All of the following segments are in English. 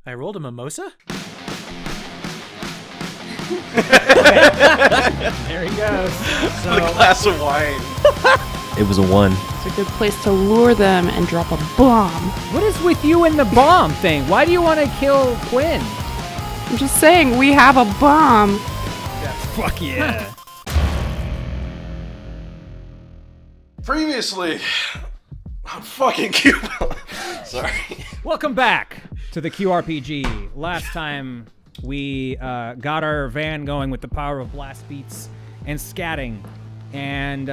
I rolled a mimosa? There he goes. So, The glass of wine. It was a 1. It's a good place to lure them and drop a bomb. what is with you and the bomb thing? Why do you want to kill Quinn? I'm just saying, we have a bomb. Fuck yeah. Previously, I'm fucking Qbomb. Sorry. Welcome back to the QRPG. Last time we got our van going with the power of blast beats and scatting, and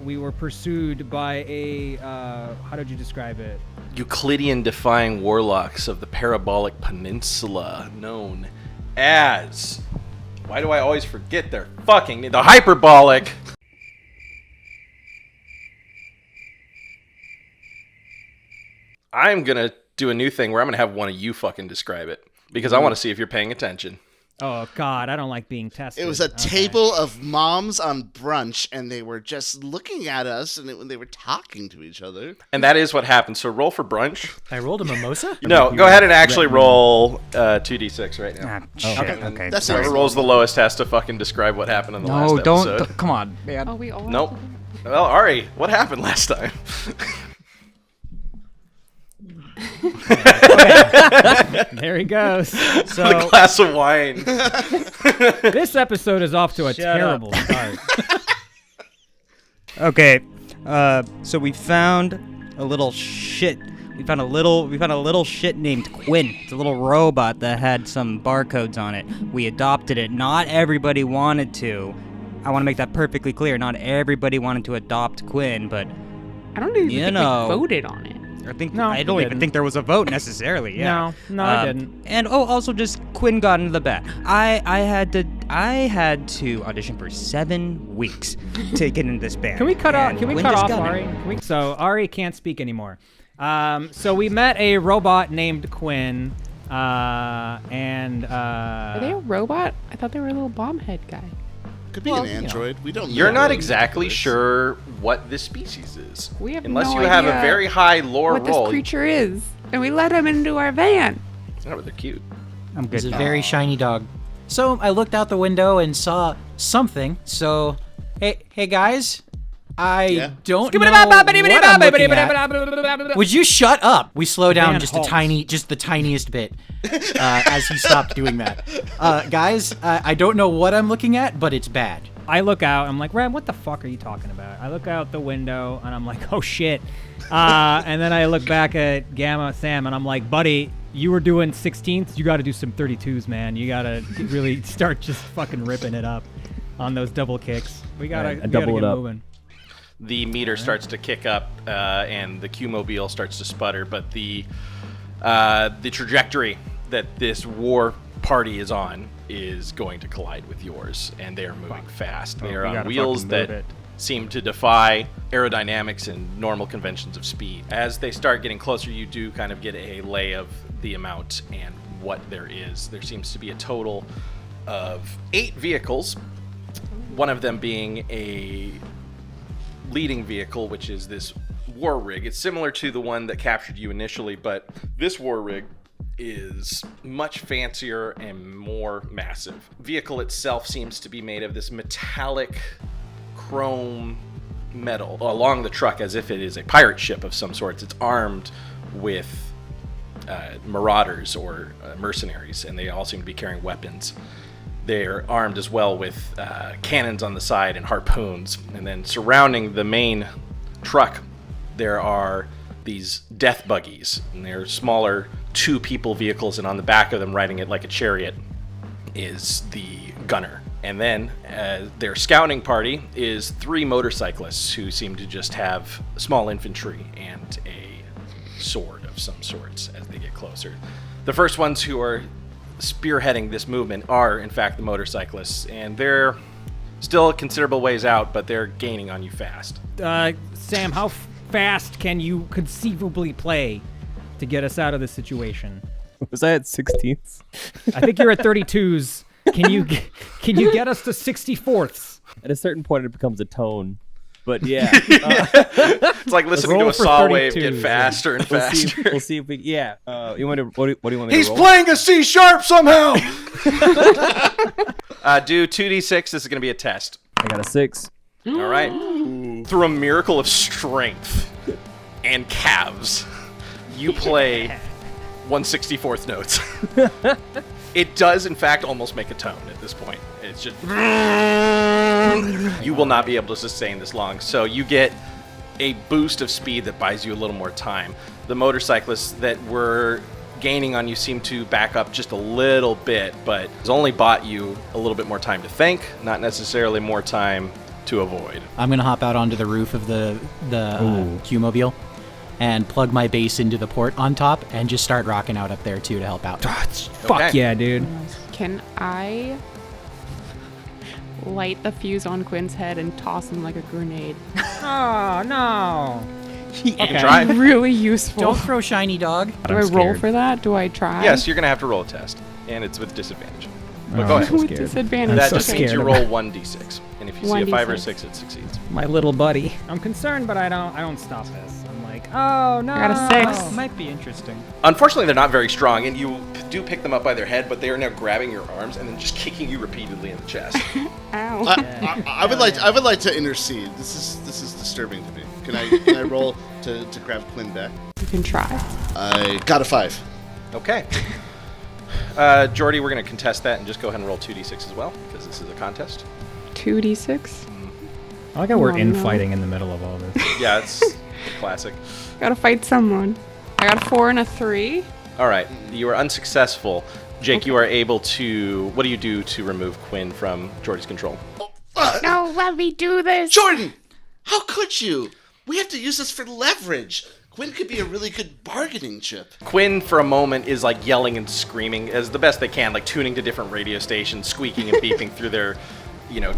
we were pursued by a, how did you describe it? Euclidean-defying warlocks of the Parabolic Peninsula, known as... Why do I always forget their fucking name? The Hyperbolic... I'm gonna do a new thing where I'm gonna have one of you fucking describe it. Because I want to see if you're paying attention. Oh, God, I don't like being tested. It was a table of moms on brunch, and they were just looking at us, and they were talking to each other. And that is what happened. So roll for brunch. I rolled a mimosa? No, go ahead and actually roll 2d6 right now. Okay. That's Whoever rolls the lowest has to fucking describe what happened in the last episode. Come on, man. Oh, we all Nope. have to do Well, Ari, what happened last time? There he goes. The So glass of wine. this episode is off to a terrible start. Okay, so we found a little shit. We found a little shit named Quinn. It's a little robot that had some barcodes on it. We adopted it. Not everybody wanted to. I want to make that perfectly clear. Not everybody wanted to adopt Quinn, but I don't even You think know. we voted on it. I don't even think there was a vote necessarily. Yeah. No, I didn't. And also just Quinn got into the bat. I had to audition for 7 weeks to get into this band. Can we cut off? and Can we Quinn cut just off got Ari? it. So Ari can't speak anymore. So we met a robot named Quinn, and Are they a robot? I thought they were a little bomb head guy. Could be an android. We don't. You're know not really exactly what it is. sure what this species is. We have Unless no you have a idea very high lore what roll. this creature is, and we let him into our van. Oh, they're cute. I'm It's good. a very shiny dog. So I looked out the window and saw something. So, hey guys, I don't know what I'm looking at. Would you shut up? We slow down Van just halts. just the tiniest bit, as he stopped doing that. Guys, I don't know what I'm looking at, but it's bad. I look out. I'm like, Ram, what the fuck are you talking about? I look out the window and I'm like, oh shit. And then I look back at Gamma Sam and I'm like, buddy, you were doing 16ths. You got to do some 32s, man. You got to really start just fucking ripping it up on those double kicks. We gotta get moving. The meter starts to kick up, and the Qmobile starts to sputter. But the trajectory that this war party is on is going to collide with yours, and they are moving fast. They are we on gotta wheels fucking move that it. seem to defy aerodynamics and normal conventions of speed. As they start getting closer, you do kind of get a lay of the amount and what there is. There seems to be a total of 8 vehicles, one of them being a leading vehicle, which is this war rig. It's similar to the one that captured you initially, but this war rig is much fancier and more massive. Vehicle itself seems to be made of this metallic chrome metal along the truck, as if it is a pirate ship of some sorts. It's armed with marauders or mercenaries, and they all seem to be carrying weapons. They're armed as well with cannons on the side and harpoons. And then surrounding the main truck, there are these death buggies. And they're smaller 2-people vehicles, and on the back of them, riding it like a chariot, is the gunner. And then their scouting party is 3 motorcyclists who seem to just have small infantry and a sword of some sorts as they get closer. The first ones who are spearheading this movement are, in fact, the motorcyclists, and they're still a considerable ways out, but they're gaining on you fast. Sam, how fast can you conceivably play to get us out of this situation? Was I at 16th? I think you're at 32s. Can you get us to 64ths? At a certain point, it becomes a tone. But yeah, It's like listening to roll a for saw wave 32, get faster and faster. we'll see if we. Yeah. You want to? What do you want me He's to roll? playing a C sharp somehow. Do 2d6. This is going to be a test. I got a 6. All right. Through a miracle of strength and calves, you play 1/64th notes. It does, in fact, almost make a tone at this point. It's just... You will not be able to sustain this long, so you get a boost of speed that buys you a little more time. The motorcyclists that were gaining on you seem to back up just a little bit, but it's only bought you a little bit more time to think, not necessarily more time to avoid. I'm gonna hop out onto the roof of the Qmobile and plug my base into the port on top and just start rocking out up there too to help out. Fuck yeah, dude. Can I light the fuse on Quinn's head and toss him like a grenade? Oh, no. You can try. Really useful. Don't throw shiny dog. Do I roll for that? Do I try? Yes, you're going to have to roll a test, and it's with disadvantage. But go I'm ahead. With scared. disadvantage. That so just means scared you of roll it. 1d6, and if you see a 5 or a 1d6. 6, it succeeds. My little buddy. I'm concerned, but I don't stop this. I'm like, oh, no. I got a 6. Might be interesting. Unfortunately, they're not very strong, and you do pick them up by their head, but they are now grabbing your arms and then just kicking you repeatedly in the chest. Ow. I would like to intercede. This is disturbing to me. Can I roll to grab Quinn back? You can try. I got a 5. Okay. Jordy, we're going to contest that and just go ahead and roll 2d6 as well, because this is a contest. 2d6. I like how we're Oh, no. infighting in the middle of all this. Yeah, it's classic. Gotta fight someone. I got a 4 and a 3. All right, you are unsuccessful. Jake, you are able to... What do you do to remove Quinn from Jordy's control? No, let me do this. Jordan, how could you? We have to use this for leverage. Quinn could be a really good bargaining chip. Quinn, for a moment, is like yelling and screaming as the best they can, like tuning to different radio stations, squeaking and beeping through their,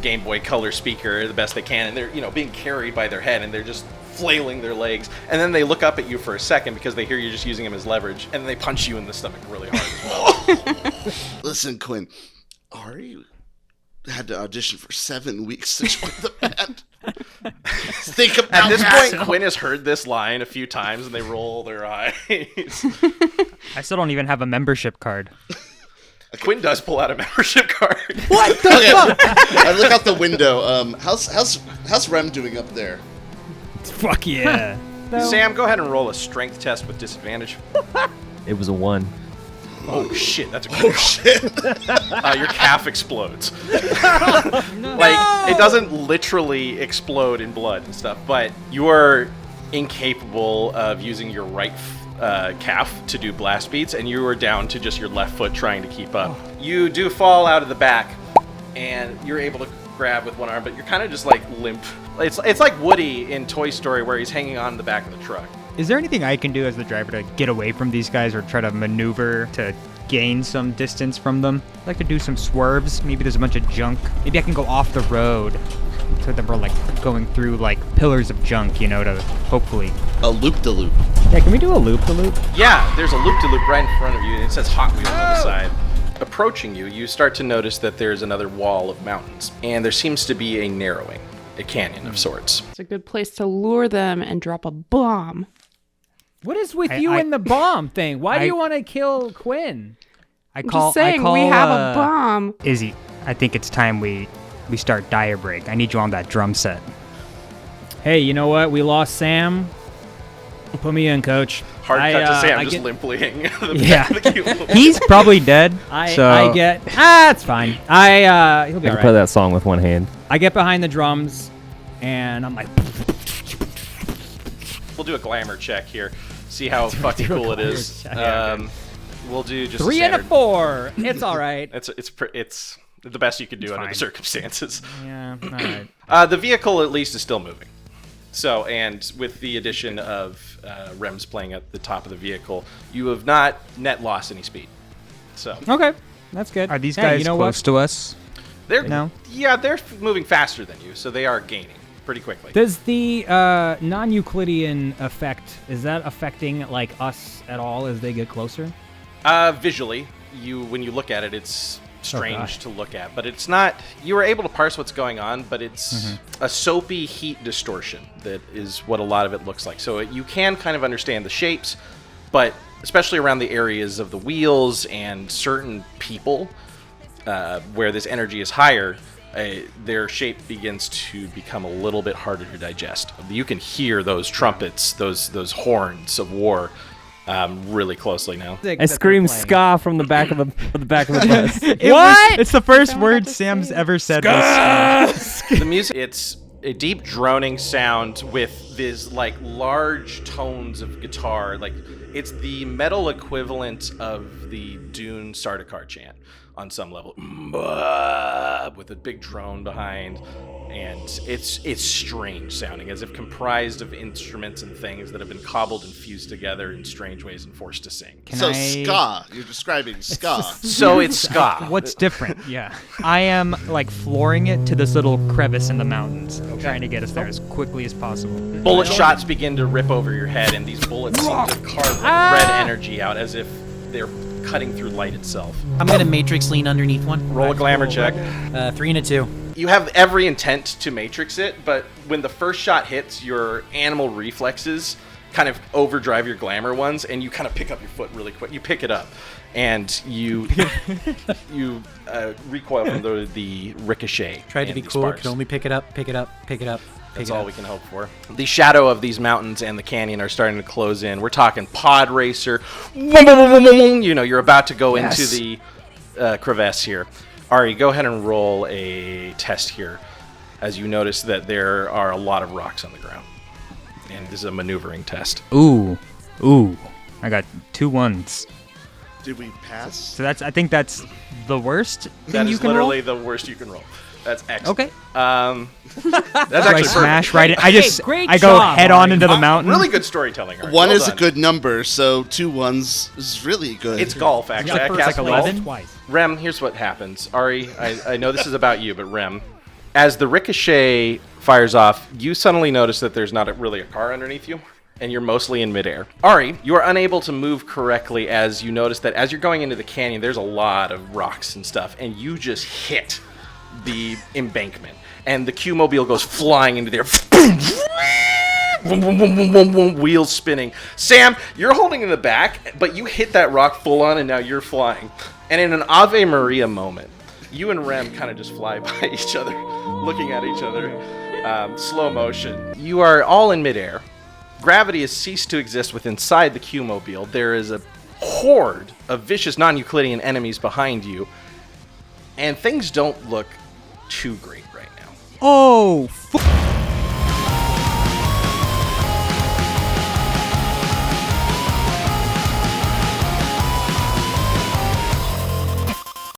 Game Boy Color speaker the best they can, and they're, being carried by their head, and they're just flailing their legs. And then they look up at you for a second because they hear you just using them as leverage, and then they punch you in the stomach really hard as well. Listen, Quinn, Ari had to audition for 7 weeks to join the band. Think about At this that. point, Quinn has heard this line a few times, and they roll their eyes. I still don't even have a membership card. Quinn does pull out a membership card. What the fuck? I look out the window. How's Rem doing up there? Fuck yeah. Sam, go ahead and roll a strength test with disadvantage. It was a 1. Oh shit, that's a good shit. Your calf explodes. Like, it doesn't literally explode in blood and stuff, but you are incapable of using your right calf to do blast beats, and you are down to just your left foot trying to keep up. You do fall out of the back, and you're able to grab with one arm, but you're kind of just like limp. It's like Woody in Toy Story where he's hanging on the back of the truck. Is there anything I can do as the driver to get away from these guys or try to maneuver to gain some distance from them? I'd like to do some swerves. Maybe there's a bunch of junk. Maybe I can go off the road so that we're like going through like pillars of junk, to hopefully. A loop-de-loop. Yeah, can we do a loop-de-loop? Yeah, there's a loop-de-loop right in front of you, and it says Hot Wheels on the side. Approaching you, you start to notice that there's another wall of mountains, and there seems to be a narrowing, a canyon of sorts. It's a good place to lure them and drop a bomb. What is with you and the bomb thing? Why do you want to kill Quinn? I'm just saying, we have a bomb. Izzy, I think it's time we start Dire Break. I need you on that drum set. Hey, you know what? We lost Sam. Put me in, coach. Hard cut to Sam just limping. Yeah. He's probably dead. It's fine. He'll be I all can right. play that song with one hand. I get behind the drums, and I'm like, We'll do a glamour check here. See how fucking cool it is. We'll do just 3 a and a standard. 4. It's all right. It's the best you can do under the circumstances. Yeah, all right. The vehicle at least is still moving. So, and with the addition of Rems playing at the top of the vehicle, you have not net lost any speed. So Okay, that's good. Are these Hey, guys you know close to us? they're No. Yeah, they're moving faster than you, so they are gaining pretty quickly. Does the non-Euclidean effect, is that affecting like us at all as they get closer? Visually, when you look at it, it's strange to look at. But it's not. You were able to parse what's going on, but it's a soapy heat distortion that is what a lot of it looks like. So you can kind of understand the shapes, but especially around the areas of the wheels and certain people where this energy is higher, their shape begins to become a little bit harder to digest. You can hear those trumpets, those horns of war, really closely now. I scream ska from the back of the bus. What? It's the first word Sam's ever said. The music, it's a deep droning sound with these like large tones of guitar. Like it's the metal equivalent of the Dune Sardaukar chant on some level, with a big drone behind, and it's strange sounding, as if comprised of instruments and things that have been cobbled and fused together in strange ways and forced to sing. Ska. You're describing ska. So it's ska. What's different? Yeah. I am like flooring it to this little crevice in the mountains, trying to get us there as quickly as possible. Bullet shots begin to rip over your head, and these bullets seem to carve red energy out as if they're cutting through light itself. I'm gonna Matrix lean underneath one. Roll a glamour check. 3 and a 2. You have every intent to Matrix it, but when the first shot hits, your animal reflexes kind of overdrive your glamour ones, and you kind of pick up your foot really quick. You pick it up, and you recoil from the ricochet. Tried to be cool, sparks. could only pick it up. That's all we can hope for. The shadow of these mountains and the canyon are starting to close in. We're talking pod racer. You know, you're about to go into the crevasse here. Ari, go ahead and roll a test here, as you notice that there are a lot of rocks on the ground. And this is a maneuvering test. Ooh. I got 2 1s. Did we pass? So I think that's the worst That thing you is can literally roll. the worst you can roll. That's excellent. Okay. That's Do I actually smash perfect. right in? great I go job, head on Ari. into the mountain. Really good storytelling. Ari. One Well is a done. good number, so 2 1s is really good. It's golf, actually. I First, cast like golf. 11 twice. Rem, here's what happens. Ari, I know this is about you, but Rem, as the ricochet fires off, you suddenly notice that there's not really a car underneath you, and you're mostly in midair. Ari, you are unable to move correctly as you notice that as you're going into the canyon, there's a lot of rocks and stuff, and you just hit the embankment, and the Qmobile goes flying into there. Wheels spinning. Sam, you're holding in the back, but you hit that rock full on, and now you're flying. And in an Ave Maria moment, you and Rem kind of just fly by each other, looking at each other, slow motion. You are all in midair. Gravity has ceased to exist inside the Qmobile. There is a horde of vicious non-Euclidean enemies behind you, and things don't look too great right now. Oh,